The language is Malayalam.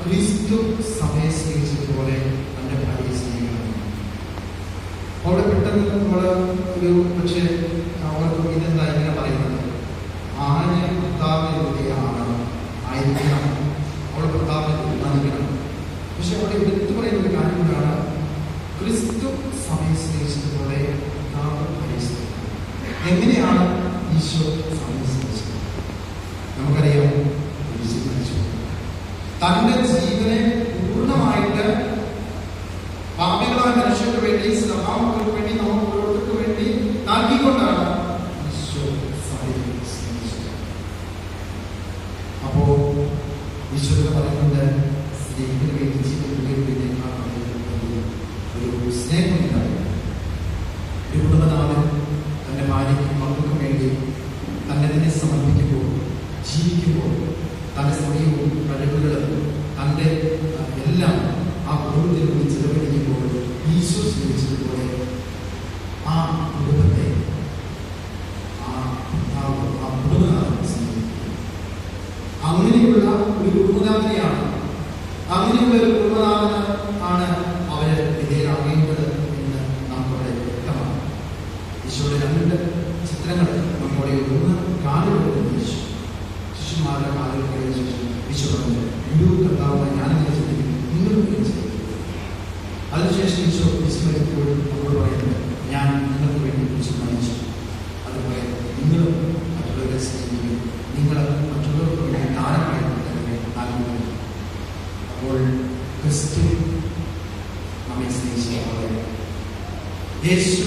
ക്രിസ്തു സഭയെ സ്നേഹിച്ചതുപോലെ തന്റെ ഭാര്യയെ സ്നേഹിക്കണം. അവിടെ പെട്ടെന്ന് നമ്മൾ ഒരു പക്ഷേ അവർക്ക് ഇതെന്താ ഇങ്ങനെ പറയുന്നത്, ആര് ഭർത്താവിനെതിരെയാണ് ആയിരിക്കണം, അവൾ ഭർത്താവിനെ ബഹുമാനിക്കണം. പക്ഷെ അവിടെ എടുത്തു പറയുന്ന ഒരു കാര്യം കൊണ്ടാണ്, ക്രിസ്തു സഭയെ സ്നേഹിച്ചതുപോലെ ഭർത്താവ് ഭാര്യയെ സ്നേഹിക്കണം. എങ്ങനെയാണ് ഈശോ സഭയെ സ്നേഹിച്ചത്? നമുക്കറിയാം, തന്റെ ജീവനെ പൂർണ്ണമായിട്ട് പാപികളായ മനുഷ്യർക്ക് വേണ്ടി, സ്വഭാവങ്ങൾക്ക് വേണ്ടി, നമുക്ക് ഓരോരുത്തർക്ക് വേണ്ടി നൽകിക്കൊണ്ടാണ് ഈശോ സഭയെ സ്നേഹിച്ചത്. അപ്പോ ഈശോ പറയുന്നത്, സ്നേഹത്തിന് വേണ്ടി ജീവൻ ഒരു സ്നേഹമുണ്ടായി. ഒരു കുടുംബനാഥൻ തന്റെ ഭാര്യയ്ക്കും മക്കൾക്കും വേണ്ടി തന്നെ സമർപ്പിക്കുമ്പോൾ, ജീവിക്കുമ്പോൾ, തന്റെ സമയവും കഴിവുകളും തന്റെ എല്ലാം ആ കുടുംബത്തിന് വേണ്ടി ചെലവഴിക്കുമ്പോൾ ഈശോ സ്നേഹിച്ചതുപോലെ ആ കുടുംബത്തെ ആ കുടുംബനാഥൻ സ്നേഹിക്കും. അങ്ങനെയുള്ള ഒരു കുടുംബനാഥനെയാണ്, അങ്ങനെയുള്ള ഒരു കുടുംബനാഥന് ആണ് അവര് വിധേയരാകേണ്ടത് എന്ന് നമുക്കവിടെ വ്യക്തമാണ്. ഈശോയുടെ രണ്ട് ചിത്രങ്ങൾ നമ്മുടെ ഒന്ന് കാലുകളുടെ ഈശോ, ശിശുമാരുടെ കാലുകളുടെ ശേഷം ഈശോ പറഞ്ഞു, കർത്താവ് ഞാനെങ്ങനെ ചിന്തിക്കുന്നു, നിങ്ങളും ചെയ്യും. അതിനുശേഷം ഈശോ വിസ്മരിക്കുമ്പോൾ നമ്മളോട് പറയുന്നത്, ഞാൻ നിങ്ങൾക്ക് വേണ്ടി കുറിച്ച് മരിച്ചു, അതുപോലെ നിങ്ങളും മറ്റുള്ളവരെ സ്നേഹിക്കും, നിങ്ങൾ മറ്റുള്ളവർക്ക് വേണ്ടി ദാനമായി നൽകുന്നു. അപ്പോൾ ക്രിസ്തു നമ്മെ സ്നേഹിച്ച പോലെ യേശു